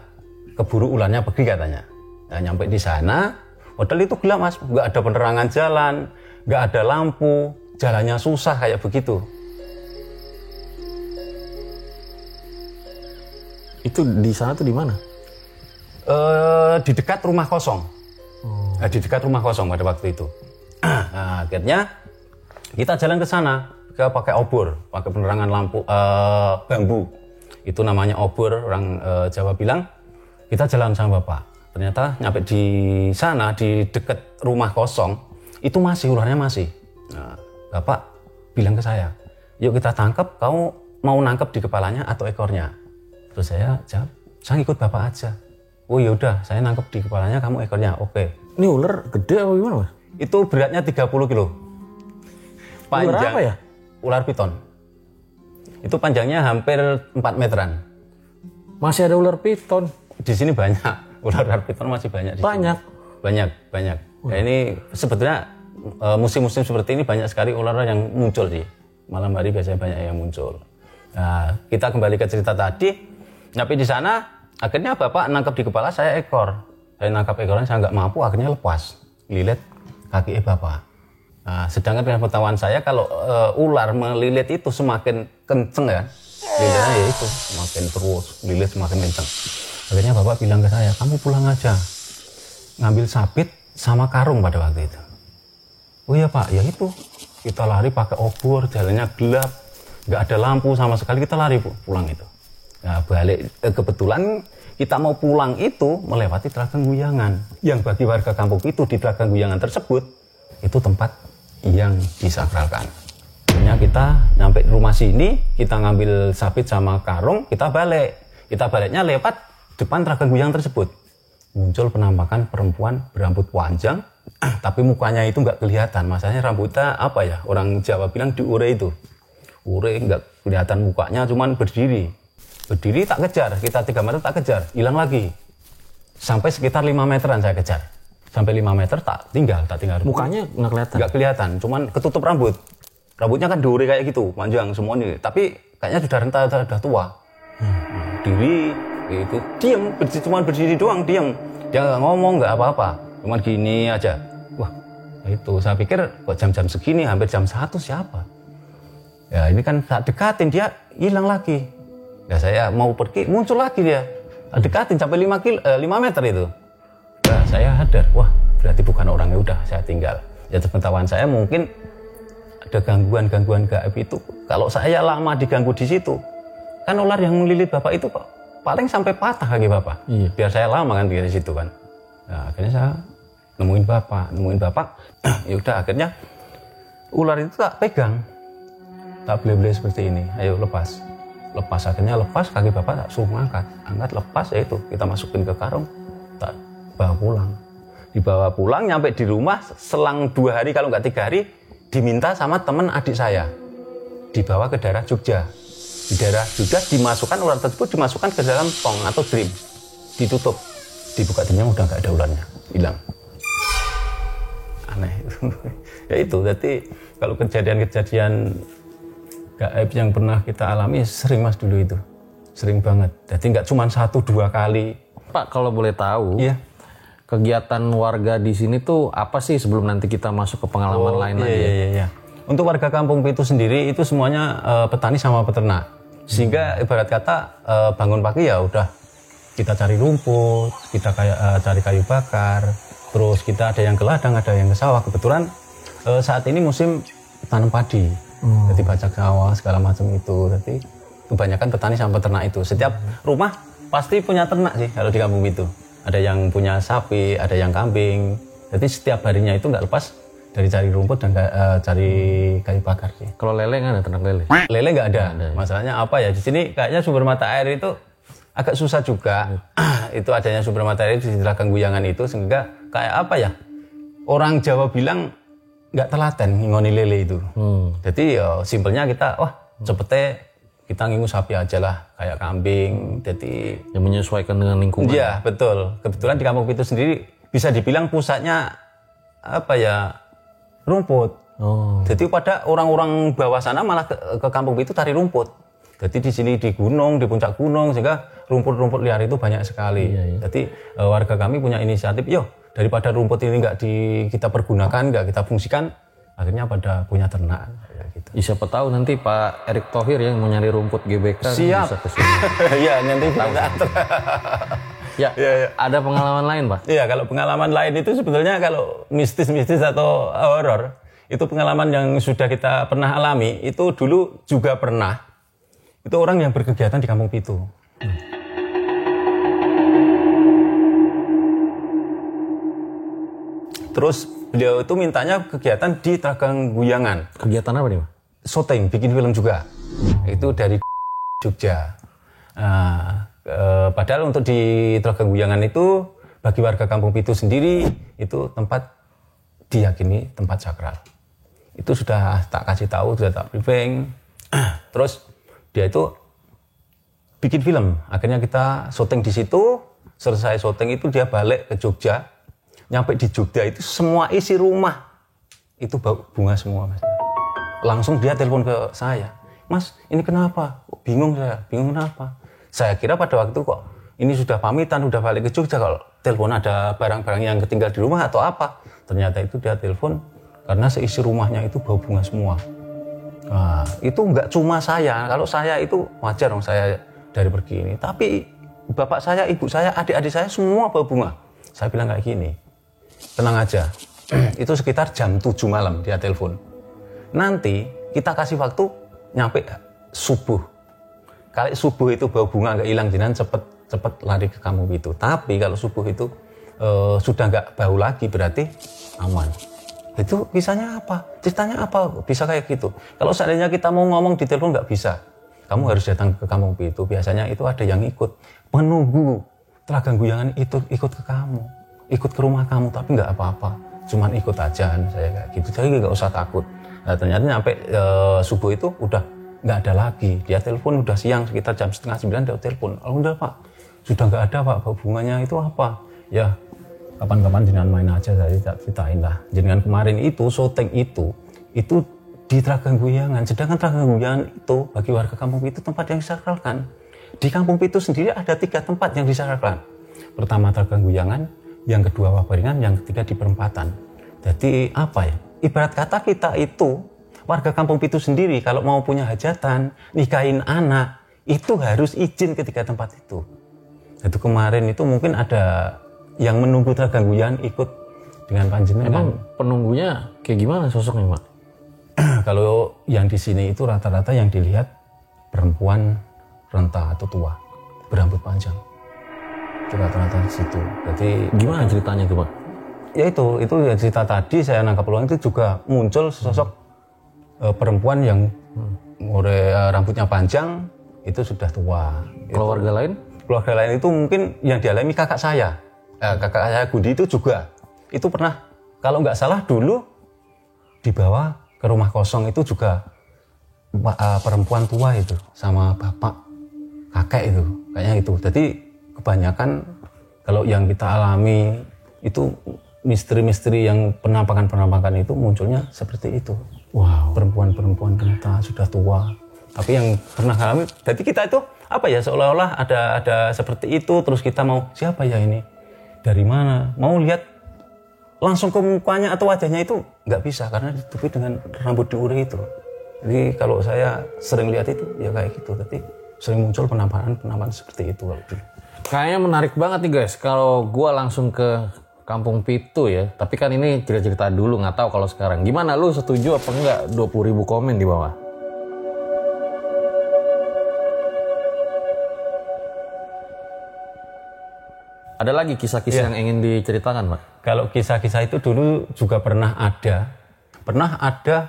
Keburu ularnya pergi katanya. Nah, nyampe di sana, hotel itu gelap mas, nggak ada penerangan jalan, nggak ada lampu, jalannya susah kayak begitu. Itu di sana tuh di mana? Di dekat rumah kosong. Nah, di dekat rumah kosong pada waktu itu. Nah, akhirnya kita jalan ke sana. Kita pakai obor, pakai penerangan lampu bambu. Itu namanya obor, orang Jawa bilang. Kita jalan sama bapak. Ternyata nyampe di sana, di dekat rumah kosong, itu masih, ularnya masih. Nah, bapak bilang ke saya, yuk kita tangkap, kamu mau nangkep di kepalanya atau ekornya? Terus saya jawab, saya ikut bapak aja. Oh yaudah, saya nangkep di kepalanya, kamu ekornya, oke. Ini ular gede apa gimana mas? Itu beratnya 30 kilo. Panjang. Ular apa ya? Ular piton. Itu panjangnya hampir 4 meteran. Masih ada ular piton? Di sini banyak. Ular piton masih banyak di Banyak? Sini. Banyak. Ya, ini sebetulnya musim-musim seperti ini banyak sekali ular yang muncul sih. Malam hari biasanya banyak yang muncul. Nah, kita kembali ke cerita tadi. Tapi di sana, akhirnya bapak nangkap di kepala saya ekor. Saya nangkap ekornya, saya nggak mampu, akhirnya lepas. Lilit kaki bapak. Nah, sedangkan dengan pengetahuan saya, kalau ular melilit itu semakin kenceng ya, lilitnya ya itu semakin terus, lilit semakin kenceng. Akhirnya bapak bilang ke saya, kamu pulang aja, ngambil sabit sama karung pada waktu itu. Oh iya pak, ya itu, kita lari pakai obor, jalannya gelap, nggak ada lampu sama sekali, kita lari pulang itu. Nah balik, kebetulan kita mau pulang itu melewati Telaga Guyangan, yang bagi warga kampung itu di Telaga Guyangan tersebut, itu tempat yang disakralkan. Akhirnya kita nyampe rumah sini, kita ngambil sabit sama karung, kita balik. Kita baliknya lewat depan Telaga Guyangan tersebut. Muncul penampakan perempuan berambut panjang, tapi mukanya itu nggak kelihatan. Masanya rambutnya apa ya? Orang Jawa bilang diure itu. Ure nggak kelihatan mukanya, cuman berdiri. Berdiri tak kejar, kita 3 meter tak kejar, hilang lagi. Sampai sekitar 5 meteran saya kejar. Sampai 5 meter tak tinggal. Mukanya nggak kelihatan? Nggak kelihatan, cuman ketutup rambut. Rambutnya kan diure kayak gitu, panjang semuanya. Tapi kayaknya sudah renta, sudah tua. Diri, itu diam, cuma berdiri doang, diam. Dia nggak ngomong, nggak apa-apa. Cuman gini aja. Wah, itu saya pikir kok jam-jam segini, hampir jam 1 siapa? Ya ini kan tak dekatin, dia hilang lagi. Ya saya mau pergi, muncul lagi dia. Tak dekatin sampai 5 meter itu. Nah, saya sadar, wah berarti bukan orang, ya udah saya tinggal. Ya pengetahuan saya mungkin ada gangguan gaib itu. Kalau saya lama diganggu di situ, kan ular yang melilit bapak itu paling sampai patah kaki bapak. Iya. Biar saya lama kan di situ kan. Nah, akhirnya saya nemuin bapak. Ya udah akhirnya ular itu tak pegang, tak beli seperti ini. Ayo lepas. Akhirnya lepas, kaki bapak tak suruh angkat lepas, ya itu kita masukin ke karung, tak bawa pulang. Dibawa pulang, nyampe di rumah selang 2 hari kalau nggak 3 hari, diminta sama teman adik saya dibawa ke daerah Jogja. Di daerah Jogja dimasukkan ular tersebut, dimasukkan ke dalam tong atau drim, ditutup, dibuka dirinya udah nggak ada ularnya, hilang. Aneh. Ya itu, jadi kalau kejadian-kejadian gaib yang pernah kita alami sering mas dulu itu, sering banget. Jadi nggak cuma 1-2 kali. Pak, kalau boleh tahu, Iya. kegiatan warga di sini tuh apa sih sebelum nanti kita masuk ke pengalaman lain lagi? Iya. Untuk warga Kampung Pitu sendiri itu semuanya petani sama peternak. Sehingga ibarat kata bangun pagi ya udah kita cari rumput, kita cari kayu bakar, terus kita ada yang ke ladang, ada yang ke sawah. Kebetulan saat ini musim tanam padi, jadi bajak sawah segala macam itu. Jadi kebanyakan petani sama peternak itu. Setiap rumah pasti punya ternak sih kalau di Kampung Pitu. Ada yang punya sapi, ada yang kambing. Jadi setiap harinya itu nggak lepas dari cari rumput dan cari kayu bakar sih. Kalau lele nggak ada ternak lele? Lele nggak ada. Masalahnya apa ya? Di sini kayaknya sumber mata air itu agak susah juga. Itu adanya sumber mata air di belakang Guyangan itu, sehingga kayak apa ya? Orang Jawa bilang nggak telaten ngingoni lele itu. Jadi ya simpelnya kita, cepetnya kita ngingu sapi aja lah, kayak kambing. Jadi yang menyesuaikan dengan lingkungan. iya, betul. Kebetulan di Kampung Pitu sendiri bisa dibilang pusatnya apa ya? Rumput. Jadi pada orang-orang bawah sana malah ke Kampung Pitu cari rumput. Jadi di sini di gunung, di puncak gunung, sehingga rumput-rumput liar itu banyak sekali. Jadi warga kami punya inisiatif, daripada rumput ini nggak kita pergunakan, nggak kita fungsikan, akhirnya pada punya ternak. Gitu. Ya, siapa tahu nanti Pak Erick Thohir yang mau nyari rumput GBK Siap. bisa kesini. Iya, nanti Ya, ada pengalaman lain, Pak? Iya, kalau pengalaman lain itu sebetulnya kalau mistis-mistis atau horor, itu pengalaman yang sudah kita pernah alami, itu dulu juga pernah. Itu orang yang berkegiatan di Kampung Pitu. Terus beliau itu mintanya kegiatan di Tragang Guyangan. Kegiatan apa nih, Pak? Syuting, bikin film juga. Itu dari Jogja. Padahal untuk di Tragang Guyangan itu, bagi warga Kampung Pitu sendiri, itu tempat diyakini tempat sakral. Itu sudah tak kasih tahu, sudah tak briefing. Terus dia itu bikin film. Akhirnya kita syuting di situ. Selesai syuting itu dia balik ke Jogja. Nyampe di Jogja itu semua isi rumah itu bau bunga semua, Mas. Langsung dia telepon ke saya, Mas, ini kenapa? Bingung saya, bingung kenapa? Saya kira pada waktu kok ini sudah pamitan, sudah balik ke Jogja, kalau telepon ada barang-barang yang ketinggal di rumah atau apa. Ternyata itu dia telepon karena seisi rumahnya itu bau bunga semua. Nah, itu nggak cuma saya, kalau saya itu wajar dong saya dari pergi ini. Tapi bapak saya, ibu saya, adik-adik saya semua bau bunga. Saya bilang kayak gini, tenang aja, itu sekitar jam 7 malam dia telepon. Nanti kita kasih waktu nyampe subuh. Kali subuh itu bau bunga nggak hilang, jenengan cepet lari ke Kampung Pitu. Tapi kalau subuh itu sudah nggak bau lagi, berarti aman. Itu kisahnya apa? Ceritanya apa? Bisa kayak gitu. Kalau seandainya kita mau ngomong di telepon nggak bisa. Kamu harus datang ke Kampung Pitu. Biasanya itu ada yang ikut menunggu Tragang Guyangan itu ikut ke kamu, ikut ke rumah kamu, tapi nggak apa-apa. Cuman ikut aja, saya kayak gitu. Jadi nggak usah takut. Nah, ternyata sampai subuh itu udah nggak ada lagi. Dia telepon udah siang sekitar jam 8:30 dia telepon. Oh udah Pak, sudah nggak ada Pak, bau bunganya itu apa? Ya kapan-kapan jenengan main aja, saya ceritain lah. Jenengan kemarin itu syuting itu di Tragang Guyangan. Sedangkan Tragang Guyangan itu bagi warga Kampung Pitu tempat yang disakralkan. Di Kampung Pitu sendiri ada 3 tempat yang disakralkan. Pertama Tragang Guyangan, yang kedua Wabaringan, yang ketiga di perempatan. Jadi apa ya? Ibarat kata kita itu, warga Kampung Pitu sendiri kalau mau punya hajatan, nikahin anak, itu harus izin ke 3 tempat itu. Itu kemarin itu mungkin ada yang menunggu Tragang Guyangan ikut dengan panjenengan. Emang penunggunya kayak gimana sosoknya, Pak? Kalau yang di sini itu rata-rata yang dilihat perempuan renta atau tua, berambut panjang. Itu rata-rata di situ. Jadi gimana ceritanya tuh, Pak? Ya itu yang cerita tadi saya nangkap peluang itu juga muncul sosok perempuan yang rambutnya panjang, itu sudah tua. Keluarga lain? Keluarga lain itu mungkin yang dialami kakak saya. Kakak saya Gudi itu juga. Itu pernah, kalau nggak salah dulu dibawa ke rumah kosong itu juga perempuan tua itu sama bapak kakek itu. Kayaknya itu. Jadi kebanyakan kalau yang kita alami itu misteri-misteri yang penampakan-penampakan itu munculnya seperti itu. Wow. Perempuan-perempuan kita sudah tua. Tapi yang pernah alami, jadi kita itu apa ya, seolah-olah ada seperti itu, terus kita mau siapa ya ini? Dari mana? Mau lihat langsung ke mukanya atau wajahnya itu nggak bisa karena ditutupi dengan rambut diuri itu. Jadi kalau saya sering lihat itu ya kayak gitu, tapi sering muncul penampakan seperti itu waktu itu. Kayaknya menarik banget nih guys, kalau gua langsung ke Kampung Pitu ya. Tapi kan ini cerita-cerita dulu, nggak tahu kalau sekarang. Gimana, lu setuju apa enggak? 20.000 komen di bawah. Ada lagi kisah-kisah yang ingin diceritakan, Pak? Kalau kisah-kisah itu dulu juga pernah ada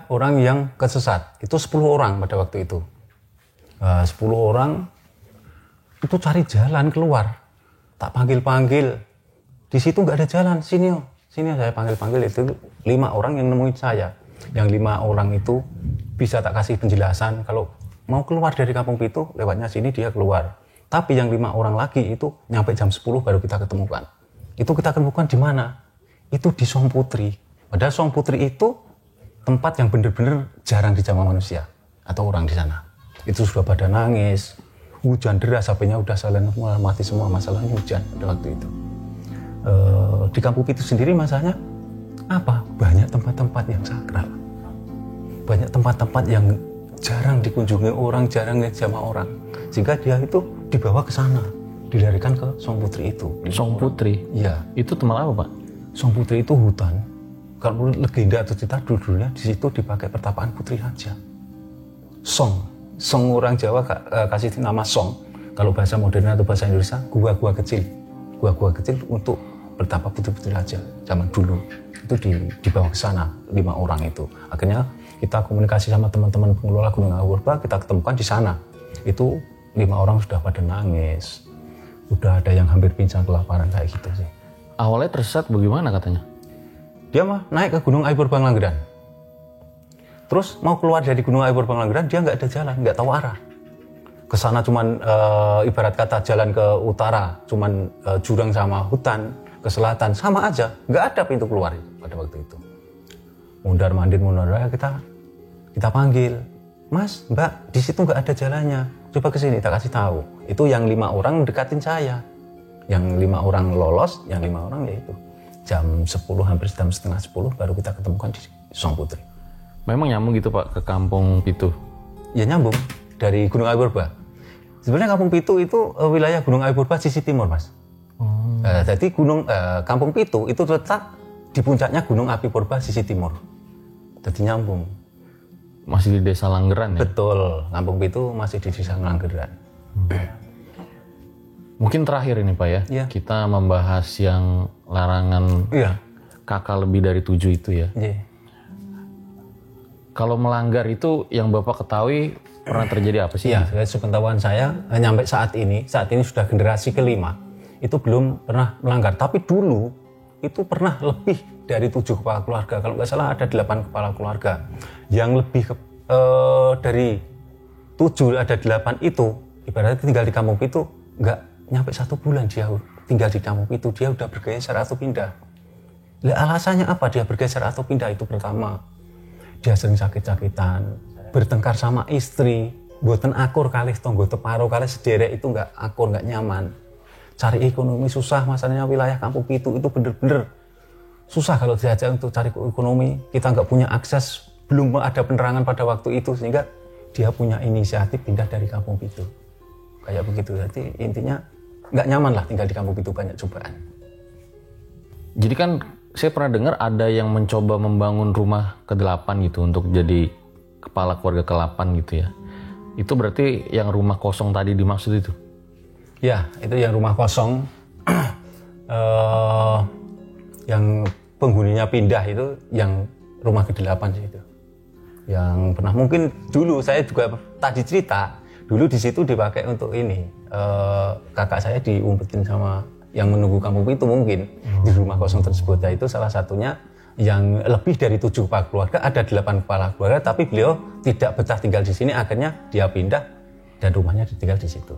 orang yang kesesat. Itu 10 orang pada waktu itu. 10 orang itu cari jalan keluar. Tak panggil-panggil. Di situ nggak ada jalan. Sini saya panggil-panggil, itu 5 orang yang nemuin saya. Yang 5 orang itu bisa tak kasih penjelasan kalau mau keluar dari Kampung Pitu, lewatnya sini dia keluar. Tapi yang 5 orang lagi itu nyampe jam 10 baru kita ketemukan. Itu kita ketemukan di mana? Itu di Song Putri. Padahal Song Putri itu tempat yang benar-benar jarang dijamah manusia atau orang di sana. Itu sudah pada nangis, hujan deras, HP-nya udah silent semua, mati semua, masalahnya hujan pada waktu itu. Di Kampung Pitu sendiri masalahnya apa? Banyak tempat-tempat yang sakral. Banyak tempat-tempat yang jarang dikunjungi orang, jarang dijamah orang. Sehingga dia itu dibawa ke sana, dilarikan ke Song Putri itu. Song Putri? Iya. Itu tempat apa, Pak? Song Putri itu hutan. Kalau legenda atau cerita dulunya di situ dipakai pertapaan Putri Raja. Song orang Jawa kasih nama Song. Kalau bahasa modern atau bahasa Indonesia, gua-gua kecil. Gua-gua kecil untuk bertapa putri-putri raja zaman dulu. Itu dibawa ke sana 5 orang itu. Akhirnya kita komunikasi sama teman-teman pengelola Gunung Api Purba, kita ketemukan di sana. Itu 5 orang sudah pada nangis. Udah ada yang hampir pingsan kelaparan kayak gitu sih. Awalnya tersesat bagaimana katanya? Dia mah naik ke Gunung Api Purba Ngelanggeran. Terus mau keluar dari Gunung Api Purba Ngelanggeran, dia nggak ada jalan, nggak tahu arah. Kesana cuman ibarat kata jalan ke utara, cuman jurang sama hutan, ke selatan sama aja, nggak ada pintu keluar pada waktu itu. Mundar-mandir kita panggil, Mas, Mbak, di situ nggak ada jalannya, coba kesini, tak kasih tahu. Itu yang 5 orang mendekatin saya, yang 5 orang lolos, yang 5 orang yaitu jam 10 hampir jam setengah 10 baru kita ketemukan di Song Putri. Memang nyambung gitu Pak ke Kampung Pitu? Ya nyambung dari Gunung Api Purba. Sebenarnya Kampung Pitu itu wilayah Gunung Api Purba sisi timur, Mas. Jadi Kampung Pitu itu terletak di puncaknya Gunung Api Purba sisi timur. Jadi nyambung. Masih di Desa Langgeran ya? Betul, Kampung Pitu masih di Desa Langgeran. Mungkin terakhir ini Pak ya, Iya. kita membahas yang larangan Iya. KK lebih dari 7 itu ya. Iya. Kalau melanggar itu yang Bapak ketahui pernah terjadi apa sih? Iya, sepengetahuan saya nyampe saat ini sudah generasi kelima, itu belum pernah melanggar. Tapi dulu itu pernah lebih dari 7 kepala keluarga. Kalau nggak salah ada 8 kepala keluarga. Yang lebih dari 7 ada 8 itu, ibaratnya tinggal di Kampung Pitu, nggak nyampe 1 bulan dia tinggal di Kampung Pitu, dia udah bergeser atau pindah. Lah alasannya apa dia bergeser atau pindah? Itu pertama, dia sering sakit-sakitan, bertengkar sama istri, buatan akur kalih tonggo teparo kalih sederek itu nggak akur, nggak nyaman. Cari ekonomi susah, masalahnya wilayah Kampung Pitu itu bener-bener susah kalau diajak untuk cari ekonomi. Kita nggak punya akses, belum ada penerangan pada waktu itu, sehingga dia punya inisiatif pindah dari Kampung Pitu. Kayak begitu, jadi intinya nggak nyaman lah tinggal di Kampung Pitu, banyak cobaan. Jadi kan saya pernah dengar ada yang mencoba membangun rumah ke-8 gitu untuk jadi kepala keluarga ke-8 gitu ya. Itu berarti yang rumah kosong tadi dimaksud itu? Ya, itu yang rumah kosong. Yang penghuninya pindah itu yang rumah ke-8 sih itu. Yang pernah mungkin dulu saya juga tadi cerita, dulu di situ dipakai untuk ini. Kakak saya diumpetin sama yang menunggu Kampung Pitu mungkin di rumah kosong tersebut. Ya, itu salah satunya yang lebih dari 7 kepala keluarga, ada 8 kepala keluarga, tapi beliau tidak betah tinggal di sini, akhirnya dia pindah dan rumahnya ditinggal di situ.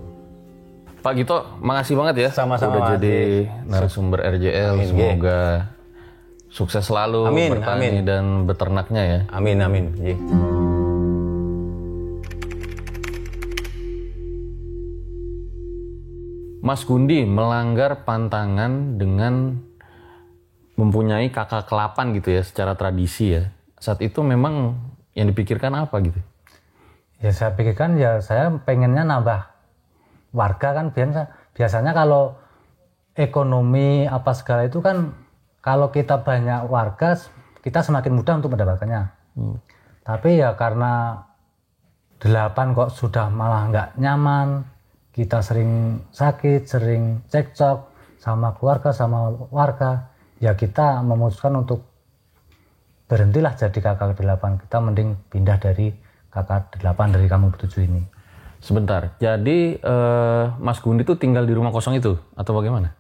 Pak Gito, makasih banget ya. Sama-sama, udah jadi narasumber RJL. Amin, semoga sukses selalu bertani dan beternaknya ya. Amin, amin. Ye. Mas Gundi melanggar pantangan dengan mempunyai kakak ke-8 gitu ya secara tradisi ya. Saat itu memang yang dipikirkan apa gitu? Ya saya pikirkan ya saya pengennya nambah warga kan, biasanya kalau ekonomi apa segala itu kan kalau kita banyak warga kita semakin mudah untuk mendapatkannya. Tapi ya karena 8 kok sudah malah nggak nyaman, kita sering sakit, sering cekcok sama keluarga, sama warga, ya kita memutuskan untuk berhentilah jadi kakak ke-8. Kita mending pindah dari kakak 8 dari Kampung Petuju ini. Sebentar, jadi Mas Gundi itu tinggal di rumah kosong itu atau bagaimana?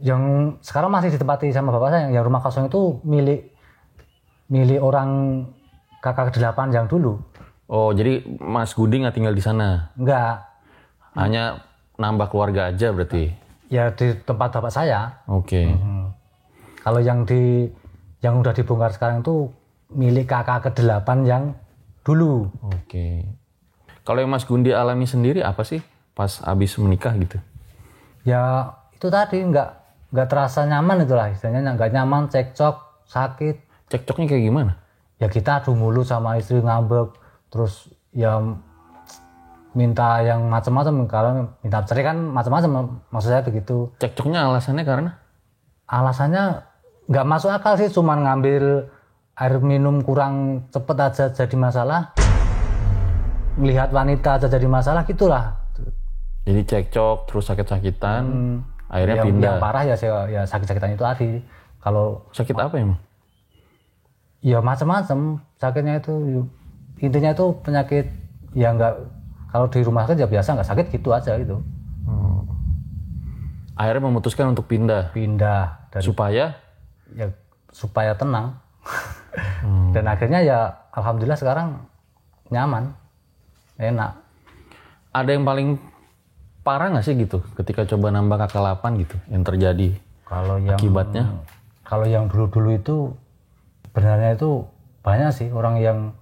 Yang sekarang masih ditempati sama bapak saya, yang rumah kosong itu milik orang kakak ke-8 yang dulu. Oh, jadi Mas Gundi nggak tinggal di sana? Enggak. Hanya nambah keluarga aja berarti? Ya di tempat bapak saya. Oke. Kalau yang udah dibongkar sekarang itu milik kakak ke-8 yang dulu. Oke. Kalau yang Mas Gundi alami sendiri apa sih pas habis menikah gitu? Ya itu tadi nggak terasa nyaman itulah istilahnya, nggak nyaman, cekcok, sakit. Cekcoknya kayak gimana? Ya kita adu mulu sama istri, ngambek, terus ya minta yang macam-macam. Kalau minta cerai kan macam-macam, maksud saya begitu. Cekcoknya alasannya karena? Alasannya nggak masuk akal sih, cuman ngambil air minum kurang cepet aja jadi masalah, melihat wanita aja jadi masalah gitulah. Jadi cekcok terus sakit-sakitan, akhirnya pindah. Yang parah ya sakit-sakitan itu tadi. Kalau sakit apa emang? ya macam-macam sakitnya itu, intinya itu penyakit ya nggak, kalau di rumah sakit ya biasa nggak sakit gitu aja gitu. Akhirnya memutuskan untuk pindah Dari, supaya tenang. Dan akhirnya ya alhamdulillah sekarang nyaman, enak. Ada yang paling parah nggak sih gitu ketika coba nambah kakak 8 gitu yang terjadi akibatnya? Kalau yang dulu-dulu itu sebenarnya itu banyak sih orang yang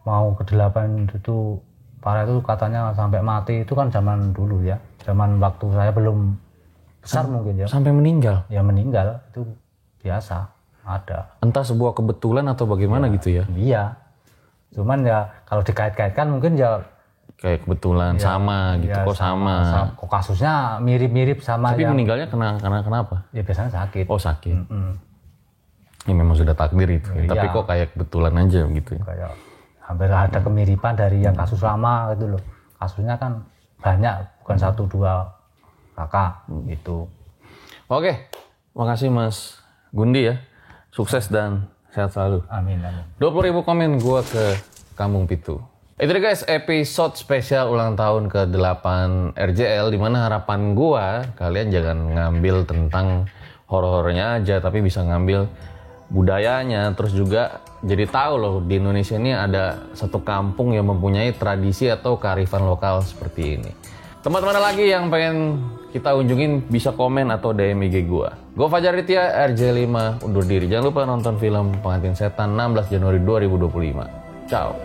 mau ke-8 itu parah, itu katanya sampai mati. Itu kan zaman dulu ya, zaman waktu saya belum besar mungkin ya. Sampai meninggal? Ya meninggal itu biasa ada. Entah sebuah kebetulan atau bagaimana gitu ya? Iya, cuman ya kalau dikait-kaitkan mungkin ya kayak kebetulan ya, sama gitu ya, kok sama. Kok kasusnya mirip-mirip sama. Tapi meninggalnya karena kenapa? Ya biasanya sakit. Oh sakit. Ini memang sudah takdir itu. Ya. Tapi kok kayak kebetulan aja gitu ya? Kayak hampir ada kemiripan dari yang kasus lama gitu loh. Kasusnya kan banyak, bukan 1-2 kakak gitu. Oke, makasih Mas Gundi ya. Sukses dan sehat selalu. Amin. 20.000 komen gua ke Kampung Pitu. Itu deh guys, episode spesial ulang tahun ke-8 RJL, dimana harapan gua kalian jangan ngambil tentang horor-horornya aja, tapi bisa ngambil budayanya, terus juga jadi tahu loh di Indonesia ini ada satu kampung yang mempunyai tradisi atau kearifan lokal seperti ini. Teman-teman lagi yang pengen kita unjungin bisa komen atau DM IG gua. Gua Fajar Ritya, RJ5 undur diri. Jangan lupa nonton film Pengantin Setan 16 Januari 2025. Ciao.